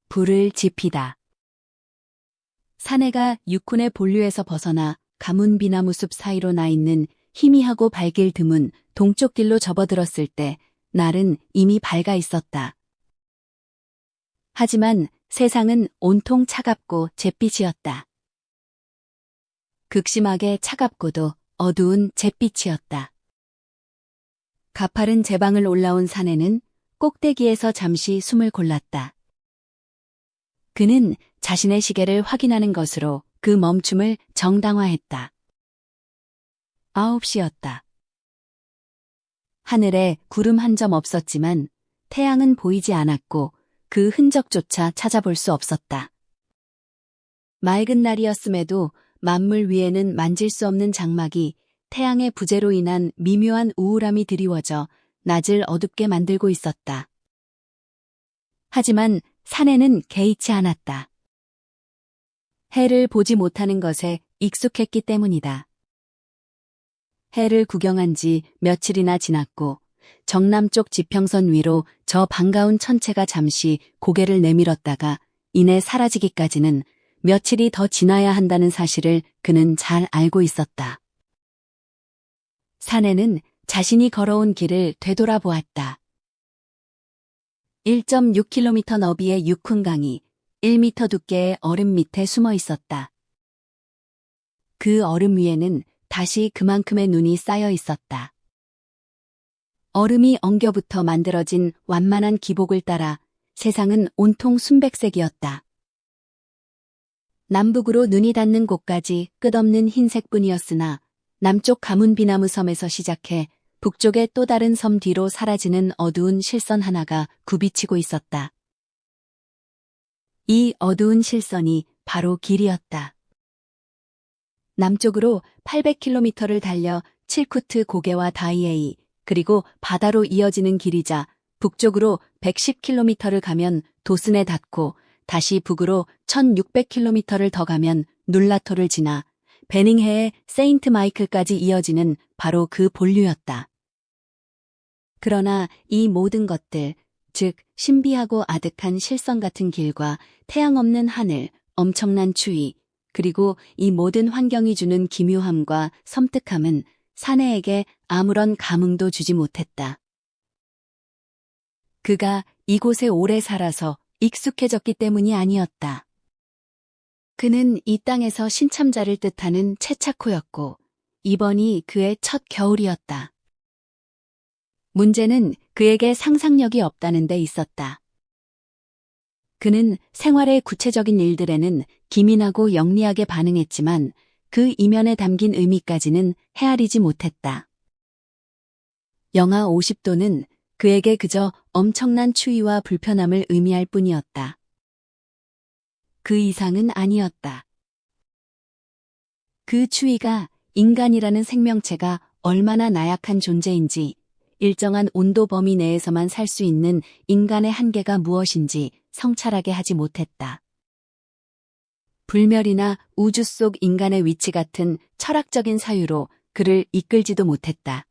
불을 지피다. 사내가 육군의 본류에서 벗어나 가문 비나무 숲 사이로 나 있는 희미하고 밝길 드문 동쪽 길로 접어들었을 때 날은 이미 밝아 있었다. 하지만 세상은 온통 차갑고 잿빛이었다. 극심하게 차갑고도 어두운 잿빛이었다. 가파른 제방을 올라온 사내는 꼭대기에서 잠시 숨을 골랐다. 그는 자신의 시계를 확인하는 것으로 그 멈춤을 정당화했다. 9시였다. 하늘에 구름 한 점 없었지만 태양은 보이지 않았고 그 흔적조차 찾아볼 수 없었다. 맑은 날이었음에도 만물 위에는 만질 수 없는 장막이 태양의 부재로 인한 미묘한 우울함이 드리워져 낮을 어둡게 만들고 있었다. 하지만 사내는 개의치 않았다. 해를 보지 못하는 것에 익숙했기 때문이다. 해를 구경한 지 며칠이나 지났고 정남쪽 지평선 위로 저 반가운 천체가 잠시 고개를 내밀었다가 이내 사라지기까지는 며칠이 더 지나야 한다는 사실을 그는 잘 알고 있었다. 사내는 자신이 걸어온 길을 되돌아보았다. 1.6km 너비의 육훈강이 1m 두께의 얼음 밑에 숨어 있었다. 그 얼음 위에는 다시 그만큼의 눈이 쌓여 있었다. 얼음이 엉겨붙어 만들어진 완만한 기복을 따라 세상은 온통 순백색이었다. 남북으로 눈이 닿는 곳까지 끝없는 흰색뿐이었으나 남쪽 가문비나무 섬에서 시작해 북쪽의 또 다른 섬 뒤로 사라지는 어두운 실선 하나가 굽이치고 있었다. 이 어두운 실선이 바로 길이었다. 남쪽으로 800km를 달려 칠쿠트 고개와 다이에이 그리고 바다로 이어지는 길이자 북쪽으로 110km를 가면 도슨에 닿고 다시 북으로 1600km를 더 가면 눌라토를 지나 베닝해의 세인트 마이클까지 이어지는 바로 그 본류였다. 그러나 이 모든 것들, 즉 신비하고 아득한 실선 같은 길과 태양 없는 하늘, 엄청난 추위, 그리고 이 모든 환경이 주는 기묘함과 섬뜩함은 사내에게 아무런 감흥도 주지 못했다. 그가 이곳에 오래 살아서 익숙해졌기 때문이 아니었다. 그는 이 땅에서 신참자를 뜻하는 채차코였고 이번이 그의 첫 겨울이었다. 문제는 그에게 상상력이 없다는 데 있었다. 그는 생활의 구체적인 일들에는 기민하고 영리하게 반응했지만 그 이면에 담긴 의미까지는 헤아리지 못했다. 영하 50도는 그에게 그저 엄청난 추위와 불편함을 의미할 뿐이었다. 그 이상은 아니었다. 그 추위가 인간이라는 생명체가 얼마나 나약한 존재인지, 일정한 온도 범위 내에서만 살 수 있는 인간의 한계가 무엇인지 성찰하게 하지 못했다. 불멸이나 우주 속 인간의 위치 같은 철학적인 사유로 그를 이끌지도 못했다.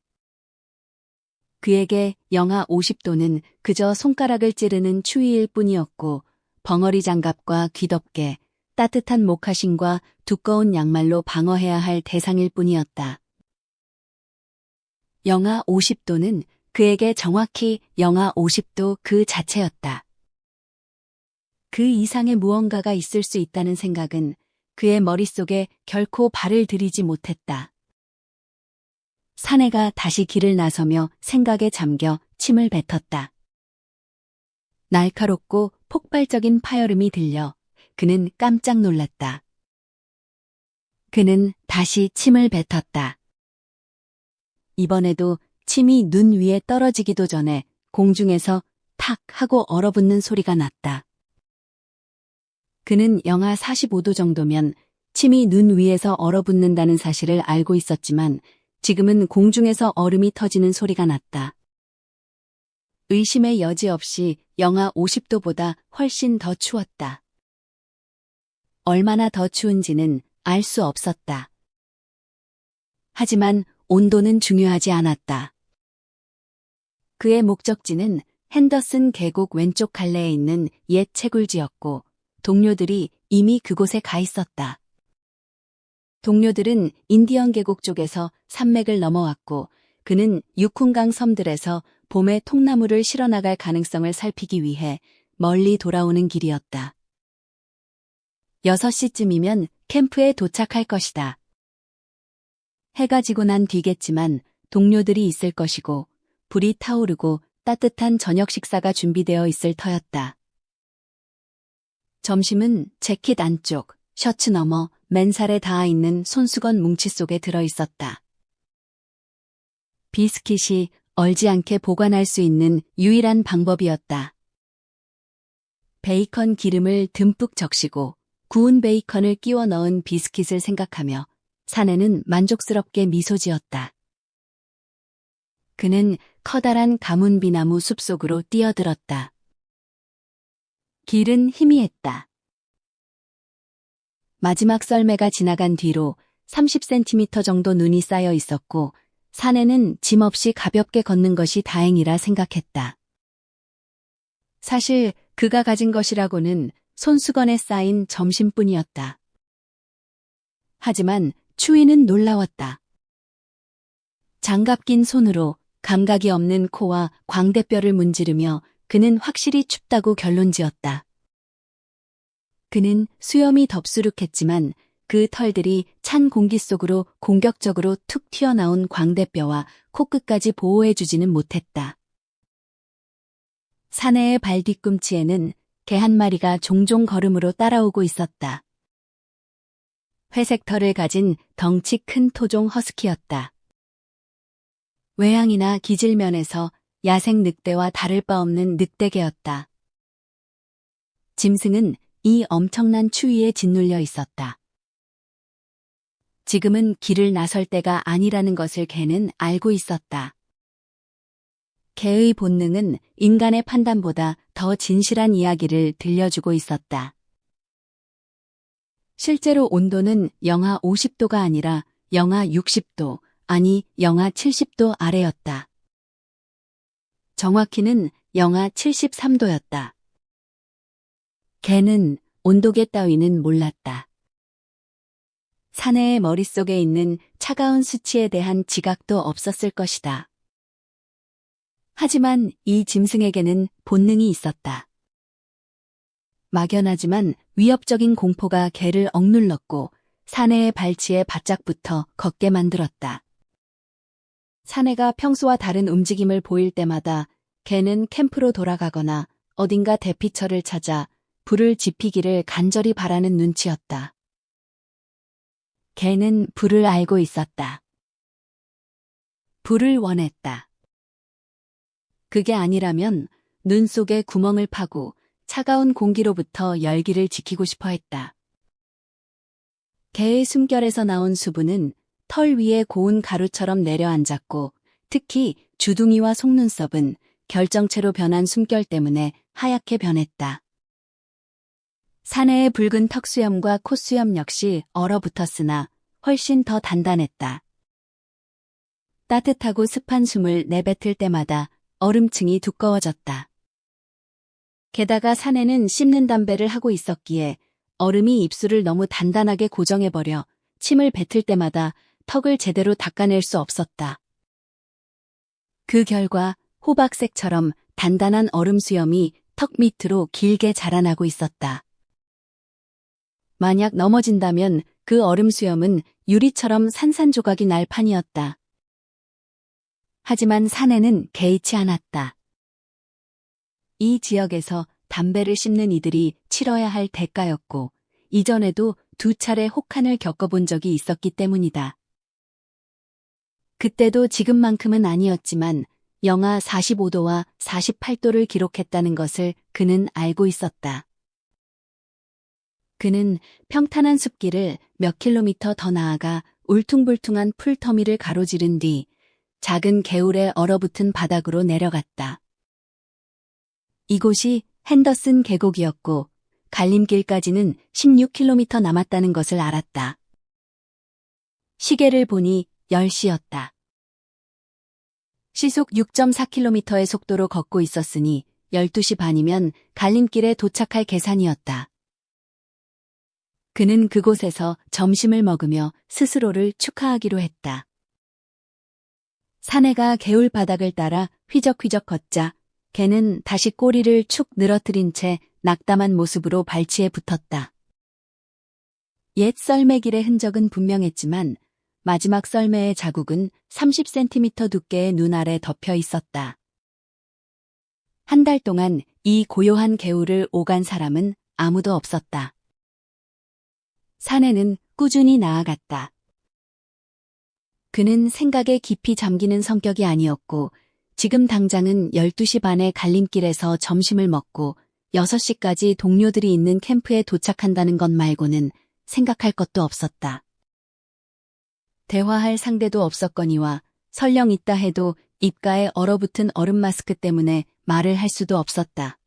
그에게 영하 50도는 그저 손가락을 찌르는 추위일 뿐이었고 벙어리 장갑과 귀덮개, 따뜻한 목화신과 두꺼운 양말로 방어해야 할 대상일 뿐이었다. 영하 50도는 그에게 정확히 영하 50도 그 자체였다. 그 이상의 무언가가 있을 수 있다는 생각은 그의 머릿속에 결코 발을 들이지 못했다. 사내가 다시 길을 나서며 생각에 잠겨 침을 뱉었다. 날카롭고 폭발적인 파열음이 들려 그는 깜짝 놀랐다. 그는 다시 침을 뱉었다. 이번에도 침이 눈 위에 떨어지기도 전에 공중에서 탁 하고 얼어붙는 소리가 났다. 그는 영하 45도 정도면 침이 눈 위에서 얼어붙는다는 사실을 알고 있었지만 지금은 공중에서 얼음이 터지는 소리가 났다. 의심의 여지 없이 영하 50도보다 훨씬 더 추웠다. 얼마나 더 추운지는 알 수 없었다. 하지만 온도는 중요하지 않았다. 그의 목적지는 핸더슨 계곡 왼쪽 갈래에 있는 옛 채굴지였고 동료들이 이미 그곳에 가 있었다. 동료들은 인디언 계곡 쪽에서 산맥을 넘어왔고 그는 유쿤강 섬들에서 봄에 통나무를 실어나갈 가능성을 살피기 위해 멀리 돌아오는 길이었다. 6시쯤이면 캠프에 도착할 것이다. 해가 지고 난 뒤겠지만 동료들이 있을 것이고 불이 타오르고 따뜻한 저녁 식사가 준비되어 있을 터였다. 점심은 재킷 안쪽, 셔츠 너머, 맨살에 닿아 있는 손수건 뭉치 속에 들어 있었다. 비스킷이 얼지 않게 보관할 수 있는 유일한 방법이었다. 베이컨 기름을 듬뿍 적시고 구운 베이컨을 끼워 넣은 비스킷을 생각하며 사내는 만족스럽게 미소 지었다. 그는 커다란 가문비나무 숲속으로 뛰어들었다. 길은 희미했다. 마지막 썰매가 지나간 뒤로 30cm 정도 눈이 쌓여 있었고 사내는 짐 없이 가볍게 걷는 것이 다행이라 생각했다. 사실 그가 가진 것이라고는 손수건에 쌓인 점심뿐이었다. 하지만 추위는 놀라웠다. 장갑 낀 손으로 감각이 없는 코와 광대뼈를 문지르며 그는 확실히 춥다고 결론지었다. 그는 수염이 덥수룩했지만 그 털들이 찬 공기 속으로 공격적으로 툭 튀어나온 광대뼈와 코끝까지 보호해주지는 못했다. 사내의 발 뒤꿈치에는 개 한 마리가 종종 걸음으로 따라오고 있었다. 회색 털을 가진 덩치 큰 토종 허스키였다. 외양이나 기질면에서 야생 늑대와 다를 바 없는 늑대개였다. 짐승은 이 엄청난 추위에 짓눌려 있었다. 지금은 길을 나설 때가 아니라는 것을 개는 알고 있었다. 개의 본능은 인간의 판단보다 더 진실한 이야기를 들려주고 있었다. 실제로 온도는 영하 50도가 아니라 영하 60도, 아니 영하 70도 아래였다. 정확히는 영하 73도였다. 개는 온도계 따위는 몰랐다. 사내의 머릿속에 있는 차가운 수치에 대한 지각도 없었을 것이다. 하지만 이 짐승에게는 본능이 있었다. 막연하지만 위협적인 공포가 개를 억눌렀고 사내의 발치에 바짝 붙어 걷게 만들었다. 사내가 평소와 다른 움직임을 보일 때마다 개는 캠프로 돌아가거나 어딘가 대피처를 찾아 불을 지피기를 간절히 바라는 눈치였다. 개는 불을 알고 있었다. 불을 원했다. 그게 아니라면 눈 속에 구멍을 파고 차가운 공기로부터 열기를 지키고 싶어 했다. 개의 숨결에서 나온 수분은 털 위에 고운 가루처럼 내려앉았고 특히 주둥이와 속눈썹은 결정체로 변한 숨결 때문에 하얗게 변했다. 사내의 붉은 턱수염과 콧수염 역시 얼어붙었으나 훨씬 더 단단했다. 따뜻하고 습한 숨을 내뱉을 때마다 얼음층이 두꺼워졌다. 게다가 사내는 씹는 담배를 하고 있었기에 얼음이 입술을 너무 단단하게 고정해버려 침을 뱉을 때마다 턱을 제대로 닦아낼 수 없었다. 그 결과 호박색처럼 단단한 얼음 수염이 턱 밑으로 길게 자라나고 있었다. 만약 넘어진다면 그 얼음 수염은 유리처럼 산산조각이 날 판이었다. 하지만 사내는 개의치 않았다. 이 지역에서 담배를 씹는 이들이 치러야 할 대가였고 이전에도 2차례 혹한을 겪어본 적이 있었기 때문이다. 그때도 지금만큼은 아니었지만 영하 45도와 48도를 기록했다는 것을 그는 알고 있었다. 그는 평탄한 숲길을 몇 킬로미터 더 나아가 울퉁불퉁한 풀터미를 가로지른 뒤 작은 개울에 얼어붙은 바닥으로 내려갔다. 이곳이 핸더슨 계곡이었고 갈림길까지는 16km 남았다는 것을 알았다. 시계를 보니 10시였다. 시속 6.4km의 속도로 걷고 있었으니 12시 반이면 갈림길에 도착할 계산이었다. 그는 그곳에서 점심을 먹으며 스스로를 축하하기로 했다. 사내가 개울 바닥을 따라 휘적휘적 걷자 개는 다시 꼬리를 축 늘어뜨린 채 낙담한 모습으로 발치에 붙었다. 옛 썰매길의 흔적은 분명했지만 마지막 썰매의 자국은 30cm 두께의 눈 아래 덮여 있었다. 한 달 동안 이 고요한 개울을 오간 사람은 아무도 없었다. 사내는 꾸준히 나아갔다. 그는 생각에 깊이 잠기는 성격이 아니었고 지금 당장은 12시 반에 갈림길에서 점심을 먹고 6시까지 동료들이 있는 캠프에 도착한다는 것 말고는 생각할 것도 없었다. 대화할 상대도 없었거니와 설령 있다 해도 입가에 얼어붙은 얼음 마스크 때문에 말을 할 수도 없었다.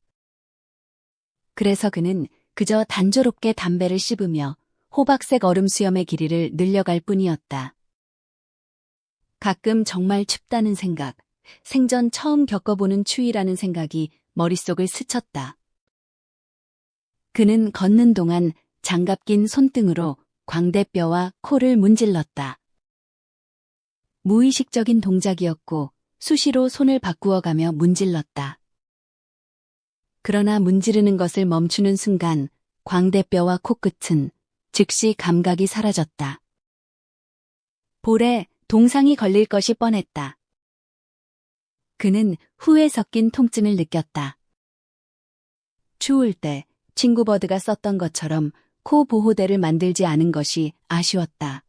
그래서 그는 그저 단조롭게 담배를 씹으며 호박색 얼음 수염의 길이를 늘려갈 뿐이었다. 가끔 정말 춥다는 생각, 생전 처음 겪어보는 추위라는 생각이 머릿속을 스쳤다. 그는 걷는 동안 장갑 낀 손등으로 광대뼈와 코를 문질렀다. 무의식적인 동작이었고 수시로 손을 바꾸어가며 문질렀다. 그러나 문지르는 것을 멈추는 순간 광대뼈와 코끝은 즉시 감각이 사라졌다. 볼에 동상이 걸릴 것이 뻔했다. 그는 후회 섞인 통증을 느꼈다. 추울 때 친구 버드가 썼던 것처럼 코 보호대를 만들지 않은 것이 아쉬웠다.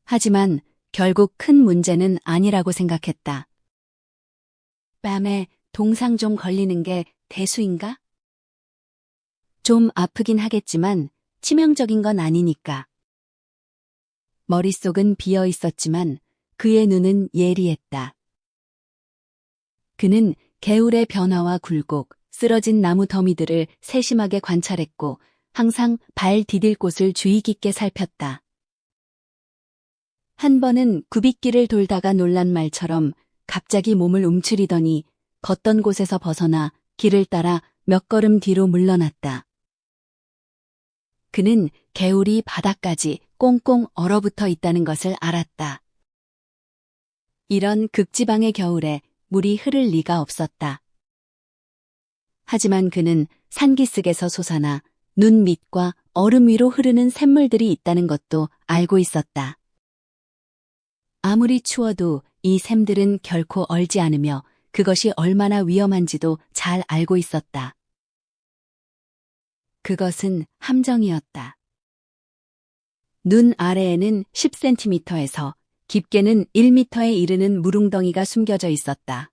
하지만 결국 큰 문제는 아니라고 생각했다. 뺨에 동상 좀 걸리는 게 대수인가? 좀 아프긴 하겠지만 치명적인 건 아니니까. 머릿속은 비어 있었지만 그의 눈은 예리했다. 그는 개울의 변화와 굴곡, 쓰러진 나무 더미들을 세심하게 관찰했고 항상 발 디딜 곳을 주의 깊게 살폈다. 한 번은 굽이길을 돌다가 놀란 말처럼 갑자기 몸을 움츠리더니 걷던 곳에서 벗어나 길을 따라 몇 걸음 뒤로 물러났다. 그는 개울이 바닥까지 꽁꽁 얼어붙어 있다는 것을 알았다. 이런 극지방의 겨울에 물이 흐를 리가 없었다. 하지만 그는 산기슭에서 솟아나 눈 밑과 얼음 위로 흐르는 샘물들이 있다는 것도 알고 있었다. 아무리 추워도 이 샘들은 결코 얼지 않으며 그것이 얼마나 위험한지도 잘 알고 있었다. 그것은 함정이었다. 눈 아래에는 10cm에서 깊게는 1m에 이르는 물웅덩이가 숨겨져 있었다.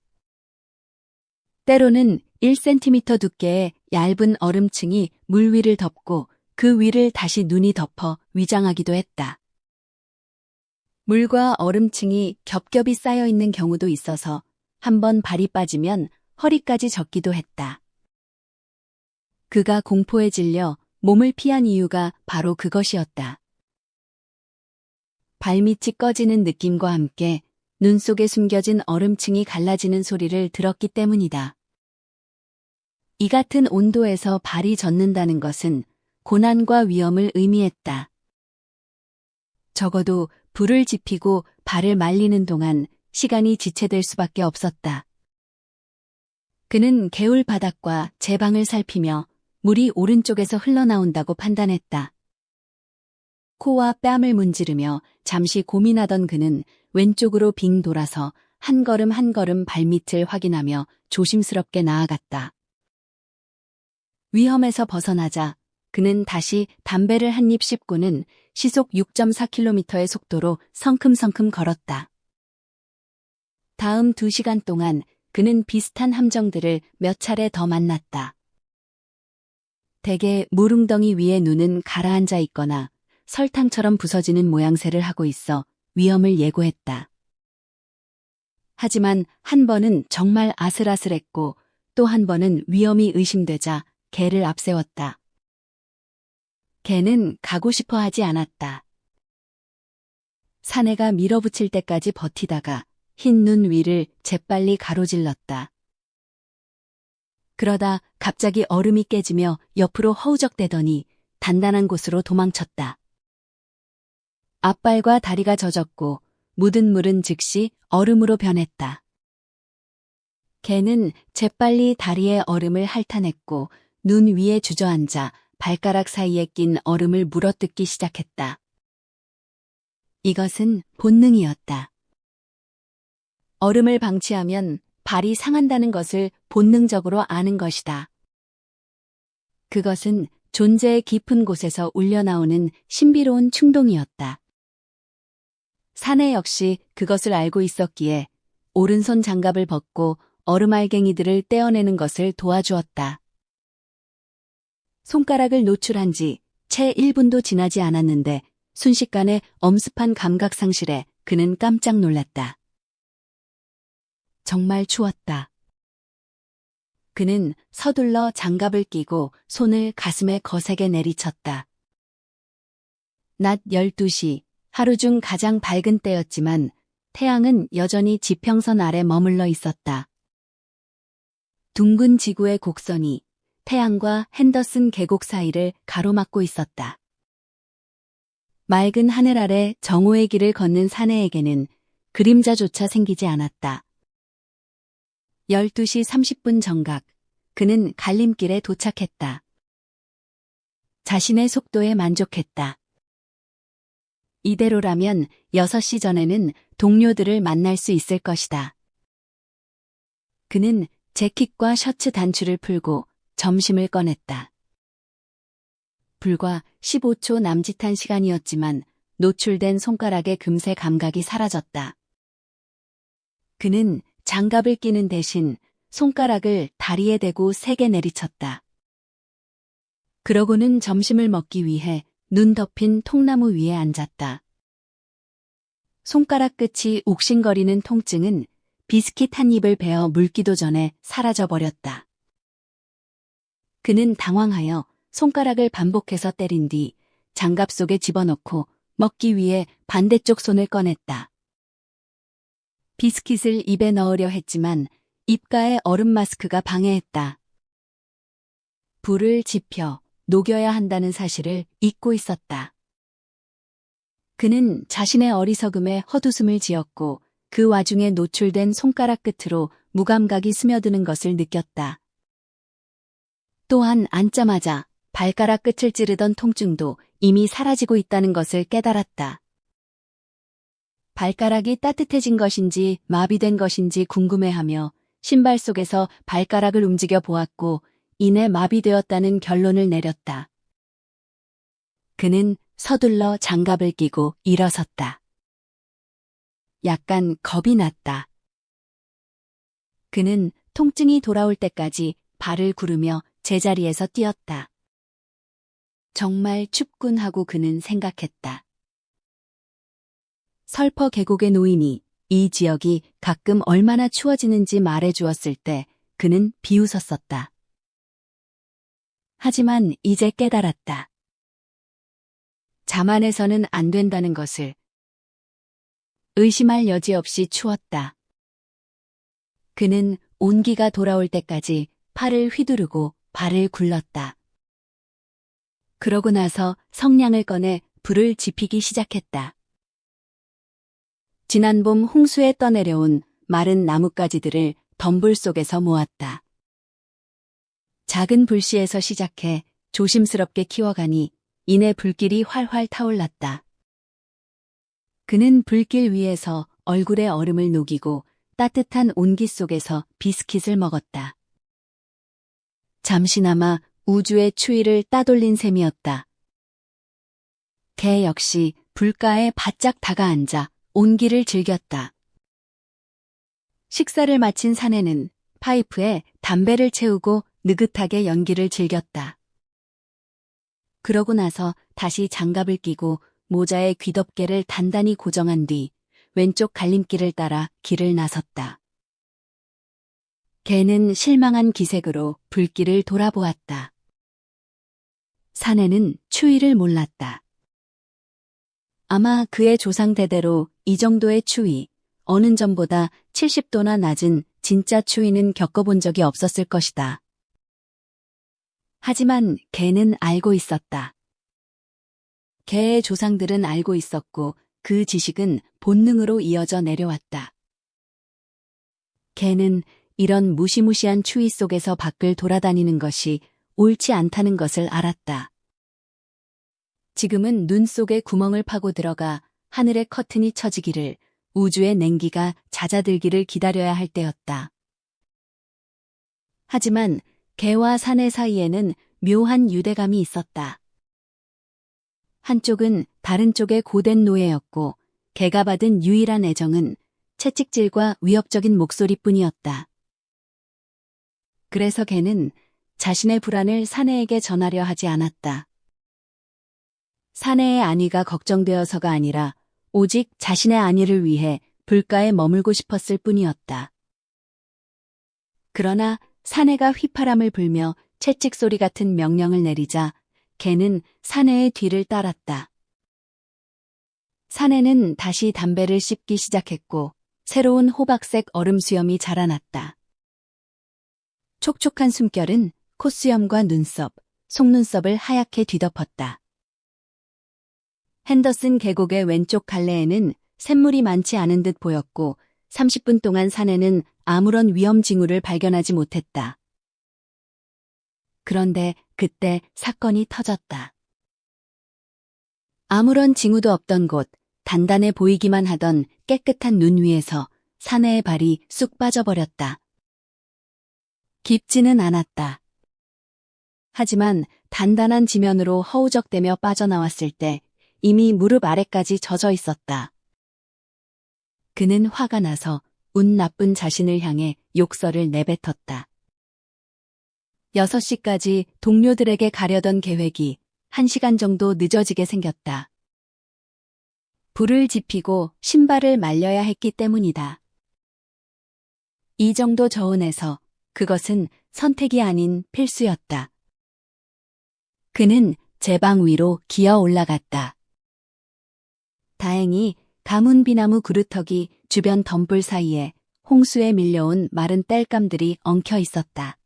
때로는 1cm 두께의 얇은 얼음층이 물 위를 덮고 그 위를 다시 눈이 덮어 위장하기도 했다. 물과 얼음층이 겹겹이 쌓여 있는 경우도 있어서 한번 발이 빠지면 허리까지 젖기도 했다. 그가 공포에 질려 몸을 피한 이유가 바로 그것이었다. 발밑이 꺼지는 느낌과 함께 눈 속에 숨겨진 얼음층이 갈라지는 소리를 들었기 때문이다. 이 같은 온도에서 발이 젖는다는 것은 고난과 위험을 의미했다. 적어도 불을 지피고 발을 말리는 동안 시간이 지체될 수밖에 없었다. 그는 개울 바닥과 제방을 살피며 물이 오른쪽에서 흘러나온다고 판단했다. 코와 뺨을 문지르며 잠시 고민하던 그는 왼쪽으로 빙 돌아서 한 걸음 한 걸음 발밑을 확인하며 조심스럽게 나아갔다. 위험에서 벗어나자 그는 다시 담배를 한 입 씹고는 시속 6.4km의 속도로 성큼성큼 걸었다. 다음 2시간 동안 그는 비슷한 함정들을 몇 차례 더 만났다. 대개 물웅덩이 위에 눈은 가라앉아 있거나 설탕처럼 부서지는 모양새를 하고 있어 위험을 예고했다. 하지만 한 번은 정말 아슬아슬했고 또 한 번은 위험이 의심되자 개를 앞세웠다. 개는 가고 싶어 하지 않았다. 사내가 밀어붙일 때까지 버티다가 흰 눈 위를 재빨리 가로질렀다. 그러다 갑자기 얼음이 깨지며 옆으로 허우적대더니 단단한 곳으로 도망쳤다. 앞발과 다리가 젖었고 묻은 물은 즉시 얼음으로 변했다. 개는 재빨리 다리에 얼음을 핥아냈고 눈 위에 주저앉아 발가락 사이에 낀 얼음을 물어뜯기 시작했다. 이것은 본능이었다. 얼음을 방치하면 발이 상한다는 것을 본능적으로 아는 것이다. 그것은 존재의 깊은 곳에서 울려나오는 신비로운 충동이었다. 사내 역시 그것을 알고 있었기에 오른손 장갑을 벗고 얼음알갱이들을 떼어내는 것을 도와주었다. 손가락을 노출한 지 채 1분도 지나지 않았는데 순식간에 엄습한 감각 상실에 그는 깜짝 놀랐다. 정말 추웠다. 그는 서둘러 장갑을 끼고 손을 가슴에 거세게 내리쳤다. 낮 12시, 하루 중 가장 밝은 때였지만 태양은 여전히 지평선 아래 머물러 있었다. 둥근 지구의 곡선이 태양과 핸더슨 계곡 사이를 가로막고 있었다. 맑은 하늘 아래 정오의 길을 걷는 사내에게는 그림자조차 생기지 않았다. 12시 30분 정각, 그는 갈림길에 도착했다. 자신의 속도에 만족했다. 이대로라면 6시 전에는 동료들을 만날 수 있을 것이다. 그는 재킷과 셔츠 단추를 풀고 점심을 꺼냈다. 불과 15초 남짓한 시간이었지만 노출된 손가락의 금세 감각이 사라졌다. 그는 장갑을 끼는 대신 손가락을 다리에 대고 세게 내리쳤다. 그러고는 점심을 먹기 위해 눈 덮인 통나무 위에 앉았다. 손가락 끝이 옥신거리는 통증은 비스킷 한 입을 베어 물기도 전에 사라져버렸다. 그는 당황하여 손가락을 반복해서 때린 뒤 장갑 속에 집어넣고 먹기 위해 반대쪽 손을 꺼냈다. 비스킷을 입에 넣으려 했지만 입가에 얼음 마스크가 방해했다. 불을 지펴 녹여야 한다는 사실을 잊고 있었다. 그는 자신의 어리석음에 헛웃음을 지었고 그 와중에 노출된 손가락 끝으로 무감각이 스며드는 것을 느꼈다. 또한 앉자마자 발가락 끝을 찌르던 통증도 이미 사라지고 있다는 것을 깨달았다. 발가락이 따뜻해진 것인지 마비된 것인지 궁금해하며 신발 속에서 발가락을 움직여 보았고 이내 마비되었다는 결론을 내렸다. 그는 서둘러 장갑을 끼고 일어섰다. 약간 겁이 났다. 그는 통증이 돌아올 때까지 발을 구르며 제자리에서 뛰었다. 정말 춥군 하고 그는 생각했다. 설퍼 계곡의 노인이 이 지역이 가끔 얼마나 추워지는지 말해주었을 때 그는 비웃었었다. 하지만 이제 깨달았다. 자만해서는 안 된다는 것을. 의심할 여지 없이 추웠다. 그는 온기가 돌아올 때까지 팔을 휘두르고 발을 굴렀다. 그러고 나서 성냥을 꺼내 불을 지피기 시작했다. 지난 봄 홍수에 떠내려온 마른 나뭇가지들을 덤불 속에서 모았다. 작은 불씨에서 시작해 조심스럽게 키워가니 이내 불길이 활활 타올랐다. 그는 불길 위에서 얼굴에 얼음을 녹이고 따뜻한 온기 속에서 비스킷을 먹었다. 잠시나마 우주의 추위를 따돌린 셈이었다. 개 역시 불가에 바짝 다가앉아 온기를 즐겼다. 식사를 마친 사내는 파이프에 담배를 채우고 느긋하게 연기를 즐겼다. 그러고 나서 다시 장갑을 끼고 모자에 귀덮개를 단단히 고정한 뒤 왼쪽 갈림길을 따라 길을 나섰다. 개는 실망한 기색으로 불길을 돌아보았다. 사내는 추위를 몰랐다. 아마 그의 조상 대대로 이 정도의 추위, 어느 전보다 70도나 낮은 진짜 추위는 겪어본 적이 없었을 것이다. 하지만 개는 알고 있었다. 개의 조상들은 알고 있었고 그 지식은 본능으로 이어져 내려왔다. 개는 이런 무시무시한 추위 속에서 밖을 돌아다니는 것이 옳지 않다는 것을 알았다. 지금은 눈 속에 구멍을 파고 들어가 하늘의 커튼이 쳐지기를, 우주의 냉기가 잦아들기를 기다려야 할 때였다. 하지만 개와 사내 사이에는 묘한 유대감이 있었다. 한쪽은 다른 쪽의 고된 노예였고 개가 받은 유일한 애정은 채찍질과 위협적인 목소리뿐이었다. 그래서 개는 자신의 불안을 사내에게 전하려 하지 않았다. 사내의 안위가 걱정되어서가 아니라 오직 자신의 안위를 위해 불가에 머물고 싶었을 뿐이었다. 그러나 사내가 휘파람을 불며 채찍 소리 같은 명령을 내리자 개는 사내의 뒤를 따랐다. 사내는 다시 담배를 씹기 시작했고 새로운 호박색 얼음 수염이 자라났다. 촉촉한 숨결은 콧수염과 눈썹, 속눈썹을 하얗게 뒤덮었다. 핸더슨 계곡의 왼쪽 갈래에는 샘물이 많지 않은 듯 보였고 30분 동안 사내는 아무런 위험 징후를 발견하지 못했다. 그런데 그때 사건이 터졌다. 아무런 징후도 없던 곳, 단단해 보이기만 하던 깨끗한 눈 위에서 사내의 발이 쑥 빠져버렸다. 깊지는 않았다. 하지만 단단한 지면으로 허우적대며 빠져나왔을 때 이미 무릎 아래까지 젖어 있었다. 그는 화가 나서 운 나쁜 자신을 향해 욕설을 내뱉었다. 6시까지 동료들에게 가려던 계획이 1시간 정도 늦어지게 생겼다. 불을 지피고 신발을 말려야 했기 때문이다. 이 정도 저온에서 그것은 선택이 아닌 필수였다. 그는 제방 위로 기어 올라갔다. 다행히 가문 비나무 그루터기 주변 덤불 사이에 홍수에 밀려온 마른 땔감들이 엉켜 있었다.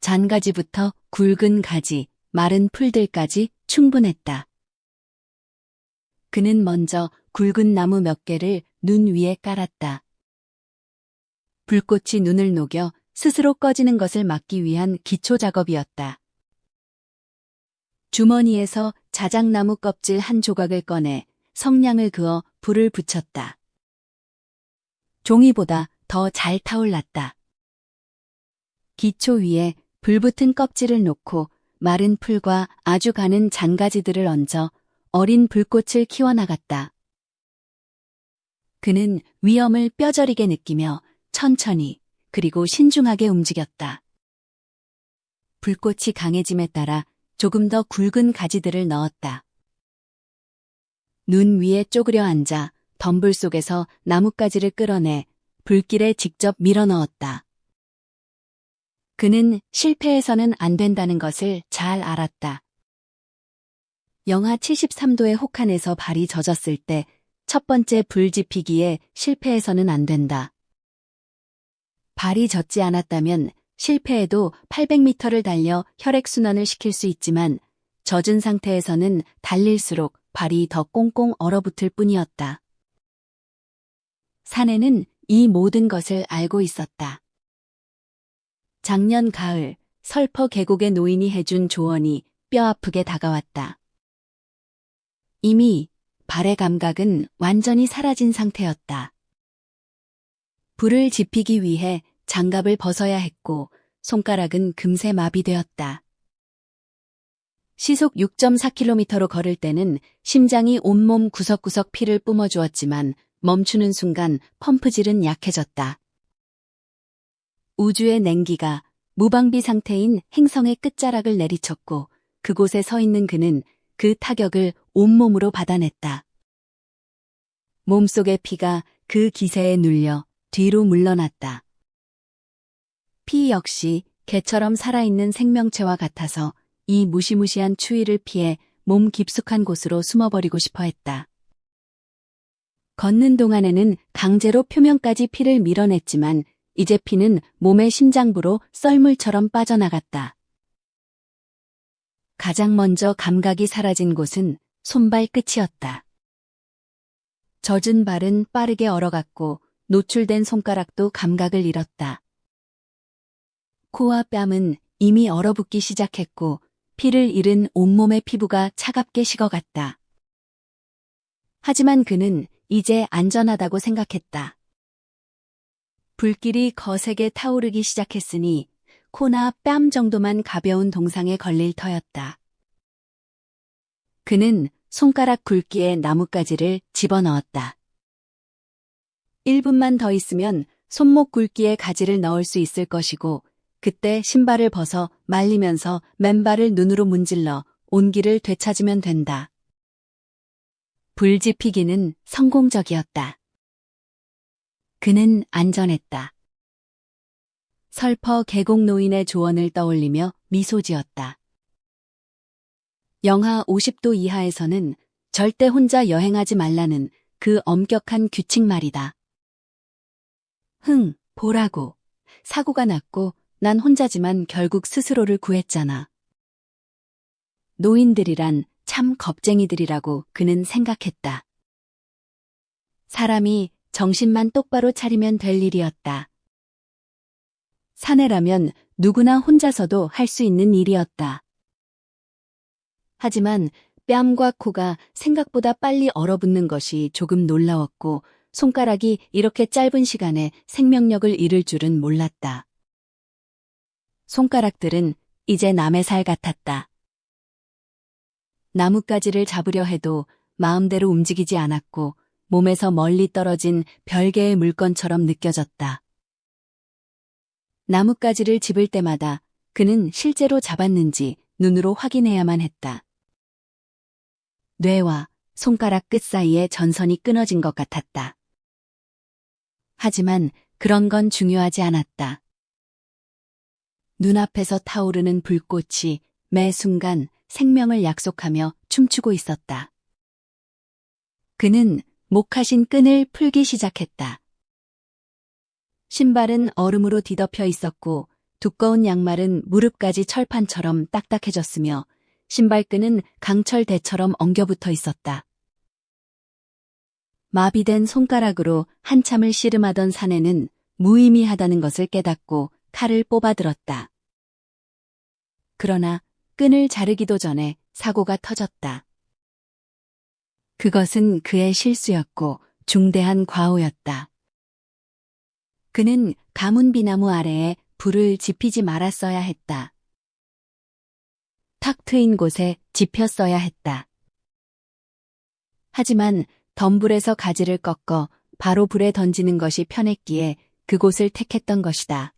잔가지부터 굵은 가지, 마른 풀들까지 충분했다. 그는 먼저 굵은 나무 몇 개를 눈 위에 깔았다. 불꽃이 눈을 녹여 스스로 꺼지는 것을 막기 위한 기초 작업이었다. 주머니에서 자작나무 껍질 한 조각을 꺼내 성냥을 그어 불을 붙였다. 종이보다 더 잘 타올랐다. 기초 위에 불붙은 껍질을 놓고 마른 풀과 아주 가는 잔가지들을 얹어 어린 불꽃을 키워나갔다. 그는 위험을 뼈저리게 느끼며 천천히 그리고 신중하게 움직였다. 불꽃이 강해짐에 따라 조금 더 굵은 가지들을 넣었다. 눈 위에 쪼그려 앉아 덤불 속에서 나뭇가지를 끌어내 불길에 직접 밀어 넣었다. 그는 실패해서는 안 된다는 것을 잘 알았다. 영하 73도의 혹한에서 발이 젖었을 때 첫 번째 불 지피기에 실패해서는 안 된다. 발이 젖지 않았다면 실패해도 800m를 달려 혈액순환을 시킬 수 있지만 젖은 상태에서는 달릴수록 발이 더 꽁꽁 얼어붙을 뿐이었다. 사내는 이 모든 것을 알고 있었다. 작년 가을 설퍼 계곡의 노인이 해준 조언이 뼈아프게 다가왔다. 이미 발의 감각은 완전히 사라진 상태였다. 불을 지피기 위해 장갑을 벗어야 했고 손가락은 금세 마비되었다. 시속 6.4km로 걸을 때는 심장이 온몸 구석구석 피를 뿜어주었지만 멈추는 순간 펌프질은 약해졌다. 우주의 냉기가 무방비 상태인 행성의 끝자락을 내리쳤고 그곳에 서 있는 그는 그 타격을 온몸으로 받아냈다. 몸속의 피가 그 기세에 눌려 뒤로 물러났다. 피 역시 개처럼 살아있는 생명체와 같아서 이 무시무시한 추위를 피해 몸 깊숙한 곳으로 숨어버리고 싶어 했다. 걷는 동안에는 강제로 표면까지 피를 밀어냈지만 이제 피는 몸의 심장부로 썰물처럼 빠져나갔다. 가장 먼저 감각이 사라진 곳은 손발 끝이었다. 젖은 발은 빠르게 얼어갔고 노출된 손가락도 감각을 잃었다. 코와 뺨은 이미 얼어붙기 시작했고 피를 잃은 온몸의 피부가 차갑게 식어갔다. 하지만 그는 이제 안전하다고 생각했다. 불길이 거세게 타오르기 시작했으니 코나 뺨 정도만 가벼운 동상에 걸릴 터였다. 그는 손가락 굵기의 나뭇가지를 집어넣었다. 1분만 더 있으면 손목 굵기의 가지를 넣을 수 있을 것이고 그때 신발을 벗어 말리면서 맨발을 눈으로 문질러 온기를 되찾으면 된다. 불 지피기는 성공적이었다. 그는 안전했다. 설퍼 계곡 노인의 조언을 떠올리며 미소 지었다. 영하 50도 이하에서는 절대 혼자 여행하지 말라는 그 엄격한 규칙 말이다. 보라고. 사고가 났고 난 혼자지만 결국 스스로를 구했잖아. 노인들이란 참 겁쟁이들이라고 그는 생각했다. 사람이 정신만 똑바로 차리면 될 일이었다. 사내라면 누구나 혼자서도 할 수 있는 일이었다. 하지만 뺨과 코가 생각보다 빨리 얼어붙는 것이 조금 놀라웠고 손가락이 이렇게 짧은 시간에 생명력을 잃을 줄은 몰랐다. 손가락들은 이제 남의 살 같았다. 나뭇가지를 잡으려 해도 마음대로 움직이지 않았고 몸에서 멀리 떨어진 별개의 물건처럼 느껴졌다. 나뭇가지를 집을 때마다 그는 실제로 잡았는지 눈으로 확인해야만 했다. 뇌와 손가락 끝 사이에 전선이 끊어진 것 같았다. 하지만 그런 건 중요하지 않았다. 눈앞에서 타오르는 불꽃이 매 순간 생명을 약속하며 춤추고 있었다. 그는 목하신 끈을 풀기 시작했다. 신발은 얼음으로 뒤덮여 있었고 두꺼운 양말은 무릎까지 철판처럼 딱딱해졌으며 신발끈은 강철대처럼 엉겨붙어 있었다. 마비된 손가락으로 한참을 씨름하던 사내는 무의미하다는 것을 깨닫고 칼을 뽑아들었다. 그러나 끈을 자르기도 전에 사고가 터졌다. 그것은 그의 실수였고 중대한 과오였다. 그는 가문비나무 아래에 불을 지피지 말았어야 했다. 탁 트인 곳에 지폈어야 했다. 하지만 덤불에서 가지를 꺾어 바로 불에 던지는 것이 편했기에 그곳을 택했던 것이다.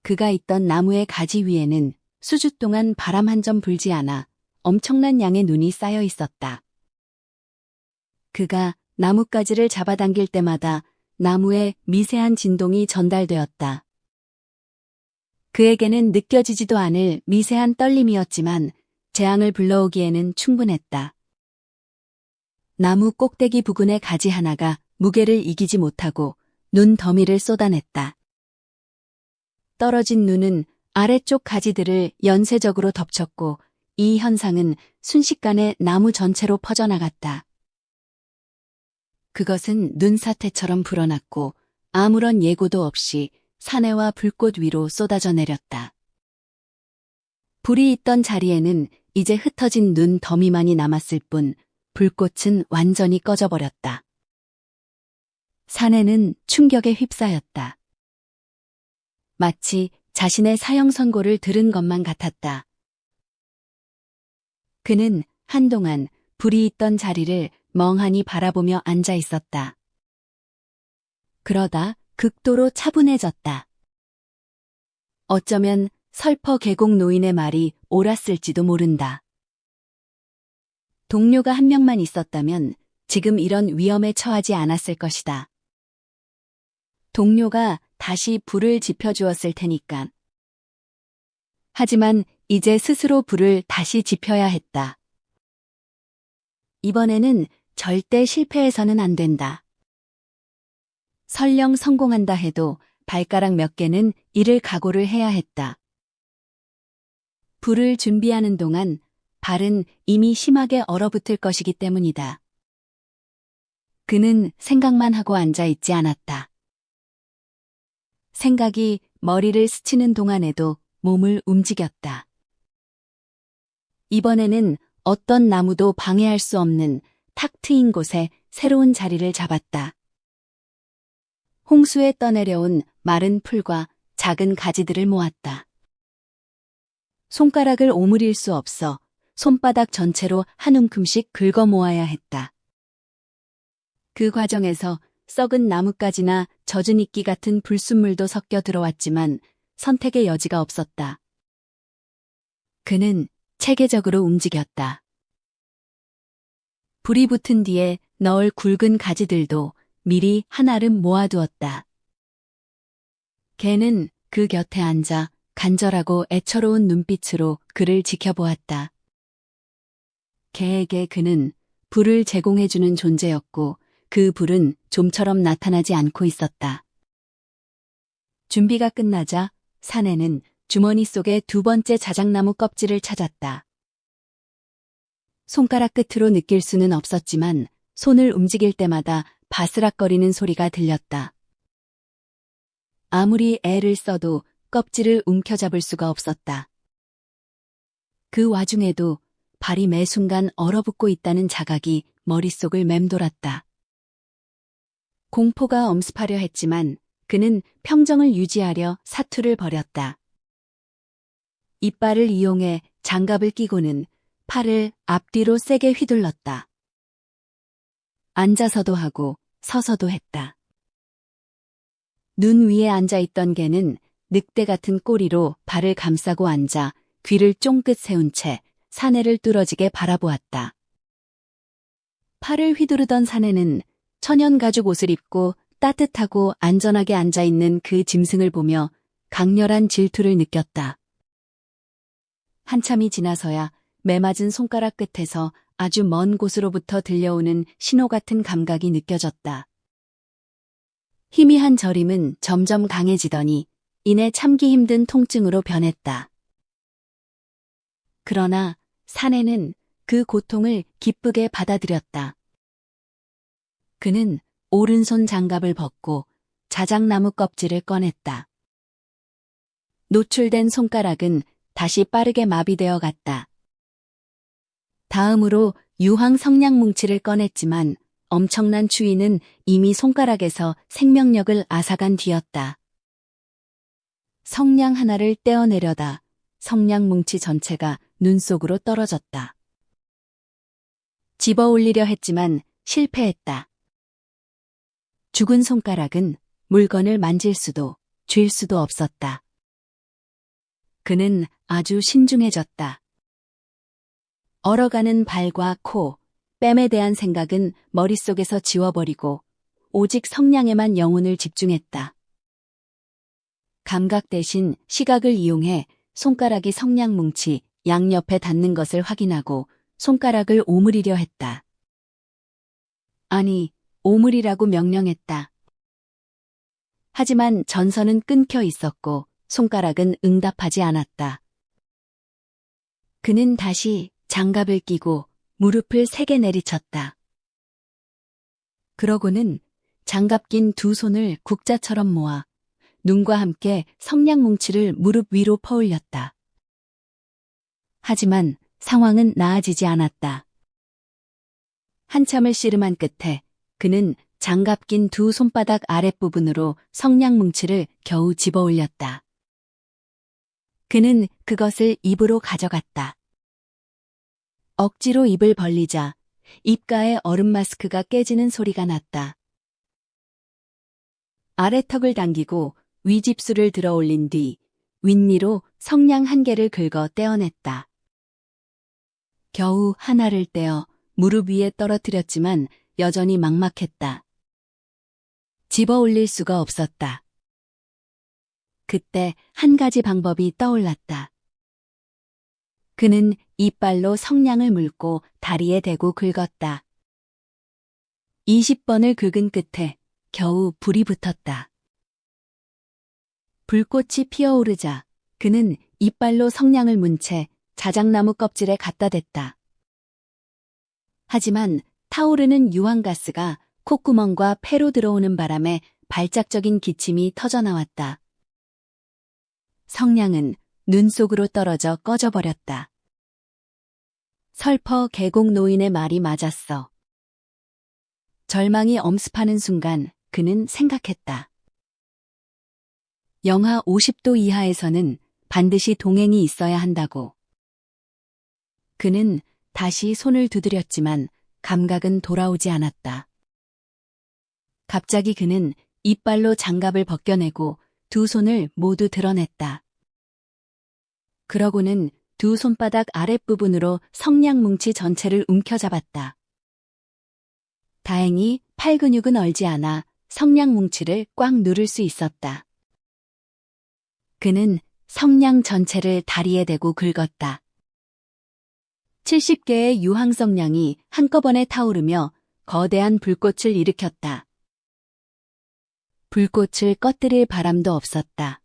그가 있던 나무의 가지 위에는 수주 동안 바람 한 점 불지 않아 엄청난 양의 눈이 쌓여 있었다. 그가 나뭇가지를 잡아당길 때마다 나무에 미세한 진동이 전달되었다. 그에게는 느껴지지도 않을 미세한 떨림이었지만 재앙을 불러오기에는 충분했다. 나무 꼭대기 부근의 가지 하나가 무게를 이기지 못하고 눈 더미를 쏟아냈다. 떨어진 눈은 아래쪽 가지들을 연쇄적으로 덮쳤고 이 현상은 순식간에 나무 전체로 퍼져나갔다. 그것은 눈사태처럼 불어났고 아무런 예고도 없이 사내와 불꽃 위로 쏟아져 내렸다. 불이 있던 자리에는 이제 흩어진 눈 더미만이 남았을 뿐 불꽃은 완전히 꺼져버렸다. 사내는 충격에 휩싸였다. 마치 자신의 사형 선고를 들은 것만 같았다. 그는 한동안 불이 있던 자리를 멍하니 바라보며 앉아 있었다. 그러다 극도로 차분해졌다. 어쩌면 설퍼 계곡 노인의 말이 옳았을지도 모른다. 동료가 한 명만 있었다면 지금 이런 위험에 처하지 않았을 것이다. 동료가 다시 불을 지펴주었을 테니까. 하지만 이제 스스로 불을 다시 지펴야 했다. 이번에는 절대 실패해서는 안 된다. 설령 성공한다 해도 발가락 몇 개는 잃을 각오를 해야 했다. 불을 준비하는 동안 발은 이미 심하게 얼어붙을 것이기 때문이다. 그는 생각만 하고 앉아 있지 않았다. 생각이 머리를 스치는 동안에도 몸을 움직였다. 이번에는 어떤 나무도 방해할 수 없는 탁 트인 곳에 새로운 자리를 잡았다. 홍수에 떠내려온 마른 풀과 작은 가지들을 모았다. 손가락을 오므릴 수 없어 손바닥 전체로 한 움큼씩 긁어 모아야 했다. 그 과정에서 썩은 나뭇가지나 젖은 이끼 같은 불순물도 섞여 들어왔지만 선택의 여지가 없었다. 그는 체계적으로 움직였다. 불이 붙은 뒤에 넣을 굵은 가지들도 미리 한알음 모아두었다. 개는 그 곁에 앉아 간절하고 애처로운 눈빛으로 그를 지켜보았다. 개에게 그는 불을 제공해주는 존재였고 그 불은 좀처럼 나타나지 않고 있었다. 준비가 끝나자 사내는 주머니 속에 두 번째 자작나무 껍질을 찾았다. 손가락 끝으로 느낄 수는 없었지만 손을 움직일 때마다 바스락거리는 소리가 들렸다. 아무리 애를 써도 껍질을 움켜잡을 수가 없었다. 그 와중에도 발이 매 순간 얼어붙고 있다는 자각이 머릿속을 맴돌았다. 공포가 엄습하려 했지만 그는 평정을 유지하려 사투를 벌였다. 이빨을 이용해 장갑을 끼고는 팔을 앞뒤로 세게 휘둘렀다. 앉아서도 하고 서서도 했다. 눈 위에 앉아있던 개는 늑대 같은 꼬리로 발을 감싸고 앉아 귀를 쫑긋 세운 채 사내를 뚫어지게 바라보았다. 팔을 휘두르던 사내는 천연 가죽 옷을 입고 따뜻하고 안전하게 앉아있는 그 짐승을 보며 강렬한 질투를 느꼈다. 한참이 지나서야 매맞은 손가락 끝에서 아주 먼 곳으로부터 들려오는 신호 같은 감각이 느껴졌다. 희미한 저림은 점점 강해지더니 이내 참기 힘든 통증으로 변했다. 그러나 사내는 그 고통을 기쁘게 받아들였다. 그는 오른손 장갑을 벗고 자작나무 껍질을 꺼냈다. 노출된 손가락은 다시 빠르게 마비되어 갔다. 다음으로 유황 성냥뭉치를 꺼냈지만 엄청난 추위는 이미 손가락에서 생명력을 앗아간 뒤였다. 성냥 하나를 떼어내려다 성냥뭉치 전체가 눈 속으로 떨어졌다. 집어 올리려 했지만 실패했다. 죽은 손가락은 물건을 만질 수도 쥘 수도 없었다. 그는 아주 신중해졌다. 얼어가는 발과 코, 뺨에 대한 생각은 머릿속에서 지워버리고 오직 성냥에만 영혼을 집중했다. 감각 대신 시각을 이용해 손가락이 성냥뭉치 양옆에 닿는 것을 확인하고 손가락을 오므리려 했다. 아니, 오므리라고 명령했다. 하지만 전선은 끊겨 있었고 손가락은 응답하지 않았다. 그는 다시 장갑을 끼고 무릎을 세게 내리쳤다. 그러고는 장갑 낀 두 손을 국자처럼 모아 눈과 함께 성냥뭉치를 무릎 위로 퍼올렸다. 하지만 상황은 나아지지 않았다. 한참을 씨름한 끝에 그는 장갑 낀 두 손바닥 아랫부분으로 성냥뭉치를 겨우 집어 올렸다. 그는 그것을 입으로 가져갔다. 억지로 입을 벌리자 입가에 얼음 마스크가 깨지는 소리가 났다. 아래턱을 당기고 위집술을 들어 올린 뒤 윗니로 성냥 한 개를 긁어 떼어냈다. 겨우 하나를 떼어 무릎 위에 떨어뜨렸지만 여전히 막막했다. 집어 올릴 수가 없었다. 그때 한 가지 방법이 떠올랐다. 그는 이빨로 성냥을 물고 다리에 대고 긁었다. 20번을 긁은 끝에 겨우 불이 붙었다. 불꽃이 피어오르자 그는 이빨로 성냥을 문 채 자작나무 껍질에 갖다 댔다. 하지만 타오르는 유황가스가 콧구멍과 폐로 들어오는 바람에 발작적인 기침이 터져나왔다. 성냥은 눈 속으로 떨어져 꺼져버렸다. 설퍼 계곡 노인의 말이 맞았어. 절망이 엄습하는 순간 그는 생각했다. 영하 50도 이하에서는 반드시 동행이 있어야 한다고. 그는 다시 손을 두드렸지만 감각은 돌아오지 않았다. 갑자기 그는 이빨로 장갑을 벗겨내고 두 손을 모두 드러냈다. 그러고는 두 손바닥 아랫부분으로 성냥 뭉치 전체를 움켜잡았다. 다행히 팔 근육은 얼지 않아 성냥 뭉치를 꽉 누를 수 있었다. 그는 성냥 전체를 다리에 대고 긁었다. 70개의 유황성냥이 한꺼번에 타오르며 거대한 불꽃을 일으켰다. 불꽃을 꺼뜨릴 바람도 없었다.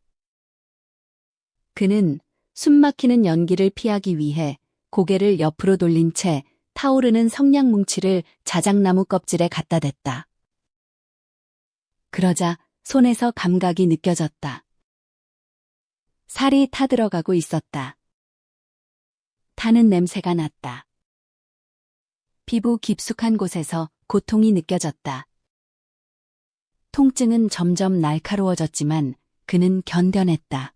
그는 숨막히는 연기를 피하기 위해 고개를 옆으로 돌린 채 타오르는 성냥 뭉치를 자작나무 껍질에 갖다 댔다. 그러자 손에서 감각이 느껴졌다. 살이 타들어가고 있었다. 타는 냄새가 났다. 피부 깊숙한 곳에서 고통이 느껴졌다. 통증은 점점 날카로워졌지만 그는 견뎌냈다.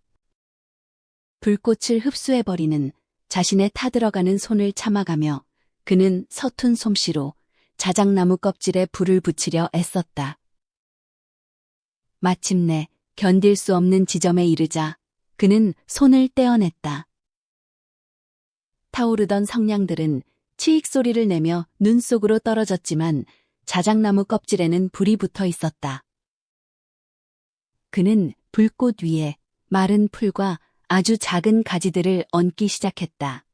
불꽃을 흡수해버리는 자신의 타들어가는 손을 참아가며 그는 서툰 솜씨로 자작나무 껍질에 불을 붙이려 애썼다. 마침내 견딜 수 없는 지점에 이르자 그는 손을 떼어냈다. 타오르던 성냥들은 치익 소리를 내며 눈 속으로 떨어졌지만 자작나무 껍질에는 불이 붙어 있었다. 그는 불꽃 위에 마른 풀과 아주 작은 가지들을 얹기 시작했다.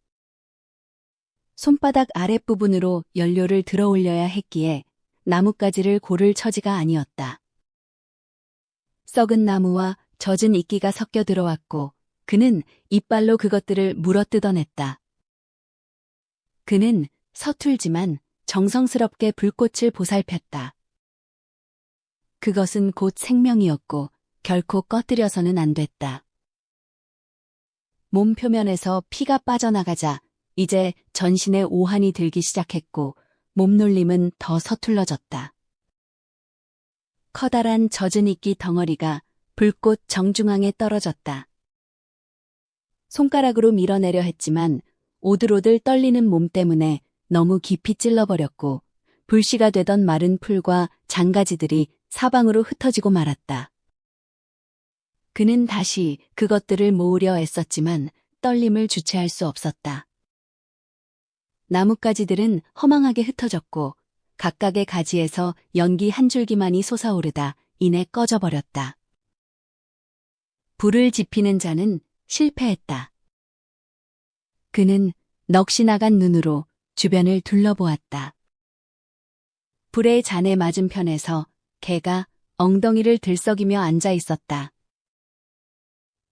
손바닥 아랫부분으로 연료를 들어 올려야 했기에 나뭇가지를 고를 처지가 아니었다. 썩은 나무와 젖은 이끼가 섞여 들어왔고 그는 이빨로 그것들을 물어뜯어냈다. 그는 서툴지만 정성스럽게 불꽃을 보살폈다. 그것은 곧 생명이었고 결코 꺼뜨려서는 안 됐다. 몸 표면에서 피가 빠져나가자 이제 전신에 오한이 들기 시작했고 몸놀림은 더 서툴러졌다. 커다란 젖은 이끼 덩어리가 불꽃 정중앙에 떨어졌다. 손가락으로 밀어내려 했지만 오들오들 떨리는 몸 때문에 너무 깊이 찔러버렸고 불씨가 되던 마른 풀과 장가지들이 사방으로 흩어지고 말았다. 그는 다시 그것들을 모으려 애썼지만 떨림을 주체할 수 없었다. 나뭇가지들은 허망하게 흩어졌고 각각의 가지에서 연기 한 줄기만이 솟아오르다 이내 꺼져버렸다. 불을 지피는 자는 실패했다. 그는 넋이 나간 눈으로 주변을 둘러보았다. 불의 잔해 맞은편에서 개가 엉덩이를 들썩이며 앉아 있었다.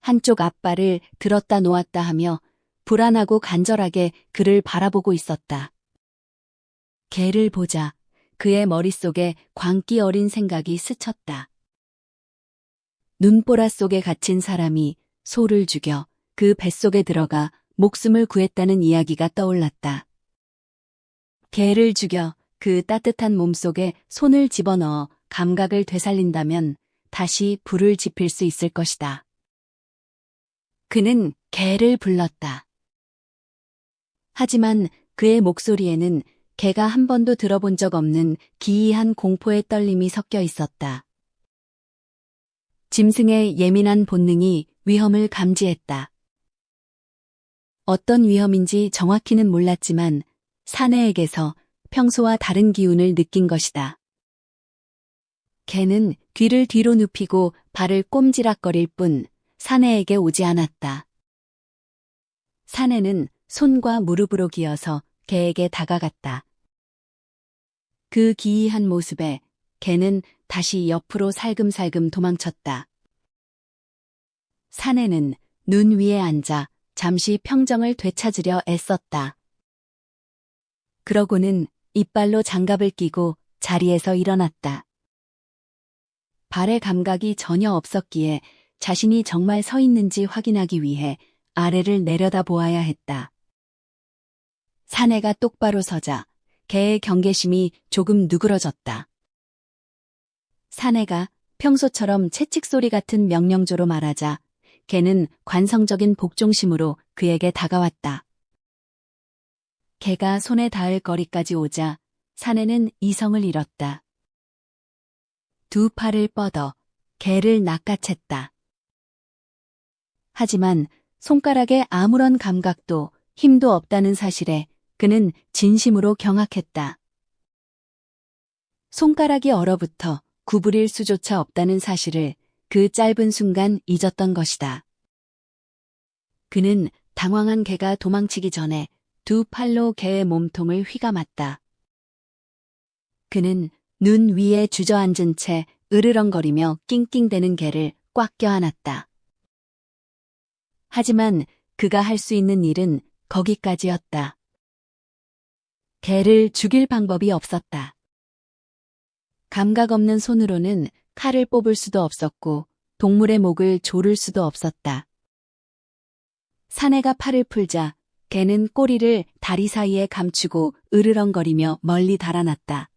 한쪽 앞발을 들었다 놓았다 하며 불안하고 간절하게 그를 바라보고 있었다. 개를 보자 그의 머릿속에 광기 어린 생각이 스쳤다. 눈보라 속에 갇힌 사람이 소를 죽여 그 뱃속에 들어가 목숨을 구했다는 이야기가 떠올랐다. 개를 죽여 그 따뜻한 몸속에 손을 집어넣어 감각을 되살린다면 다시 불을 지필 수 있을 것이다. 그는 개를 불렀다. 하지만 그의 목소리에는 개가 한 번도 들어본 적 없는 기이한 공포의 떨림이 섞여 있었다. 짐승의 예민한 본능이 위험을 감지했다. 어떤 위험인지 정확히는 몰랐지만 사내에게서 평소와 다른 기운을 느낀 것이다. 개는 귀를 뒤로 눕히고 발을 꼼지락거릴 뿐 사내에게 오지 않았다. 사내는 손과 무릎으로 기어서 개에게 다가갔다. 그 기이한 모습에 개는 다시 옆으로 살금살금 도망쳤다. 사내는 눈 위에 앉아 잠시 평정을 되찾으려 애썼다. 그러고는 이빨로 장갑을 끼고 자리에서 일어났다. 발의 감각이 전혀 없었기에 자신이 정말 서 있는지 확인하기 위해 아래를 내려다 보아야 했다. 사내가 똑바로 서자 개의 경계심이 조금 누그러졌다. 사내가 평소처럼 채찍 소리 같은 명령조로 말하자 개는 관성적인 복종심으로 그에게 다가왔다. 개가 손에 닿을 거리까지 오자 사내는 이성을 잃었다. 두 팔을 뻗어 개를 낚아챘다. 하지만 손가락에 아무런 감각도 힘도 없다는 사실에 그는 진심으로 경악했다. 손가락이 얼어붙어 구부릴 수조차 없다는 사실을 그 짧은 순간 잊었던 것이다. 그는 당황한 개가 도망치기 전에 두 팔로 개의 몸통을 휘감았다. 그는 눈 위에 주저앉은 채 으르렁거리며 낑낑대는 개를 꽉 껴안았다. 하지만 그가 할 수 있는 일은 거기까지였다. 개를 죽일 방법이 없었다. 감각 없는 손으로는 칼을 뽑을 수도 없었고 동물의 목을 조를 수도 없었다. 사내가 팔을 풀자 개는 꼬리를 다리 사이에 감추고 으르렁거리며 멀리 달아났다.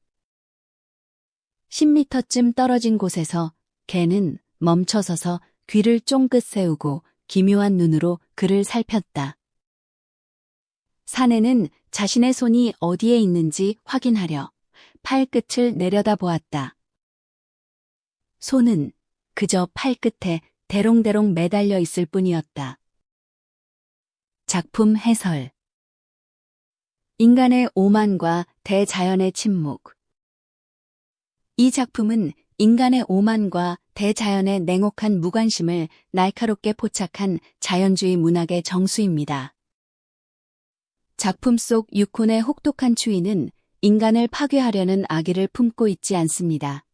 10미터쯤 떨어진 곳에서 개는 멈춰서서 귀를 쫑긋 세우고 기묘한 눈으로 그를 살폈다. 사내는 자신의 손이 어디에 있는지 확인하려 팔끝을 내려다 보았다. 손은 그저 팔끝에 대롱대롱 매달려 있을 뿐이었다. 작품 해설. 인간의 오만과 대자연의 침묵. 이 작품은 인간의 오만과 대자연의 냉혹한 무관심을 날카롭게 포착한 자연주의 문학의 정수입니다. 작품 속 유콘의 혹독한 추위는 인간을 파괴하려는 악의를 품고 있지 않습니다.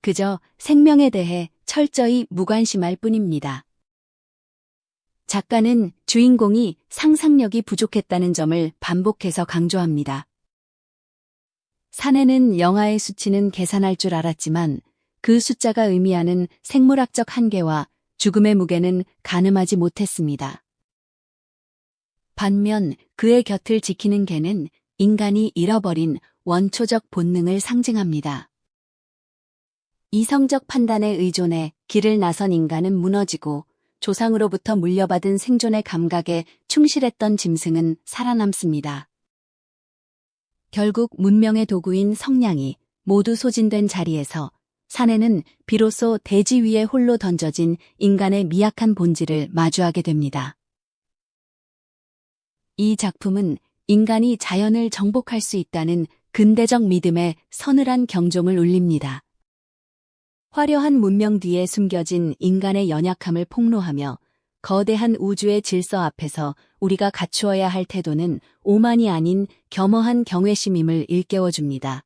그저 생명에 대해 철저히 무관심할 뿐입니다. 작가는 주인공이 상상력이 부족했다는 점을 반복해서 강조합니다. 사내는 영하의 수치는 계산할 줄 알았지만 그 숫자가 의미하는 생물학적 한계와 죽음의 무게는 가늠하지 못했습니다. 반면 그의 곁을 지키는 개는 인간이 잃어버린 원초적 본능을 상징합니다. 이성적 판단에 의존해 길을 나선 인간은 무너지고 조상으로부터 물려받은 생존의 감각에 충실했던 짐승은 살아남습니다. 결국 문명의 도구인 성냥이 모두 소진된 자리에서 사내는 비로소 대지 위에 홀로 던져진 인간의 미약한 본질을 마주하게 됩니다. 이 작품은 인간이 자연을 정복할 수 있다는 근대적 믿음에 서늘한 경종을 울립니다. 화려한 문명 뒤에 숨겨진 인간의 연약함을 폭로하며 거대한 우주의 질서 앞에서 우리가 갖추어야 할 태도는 오만이 아닌 겸허한 경외심임을 일깨워줍니다.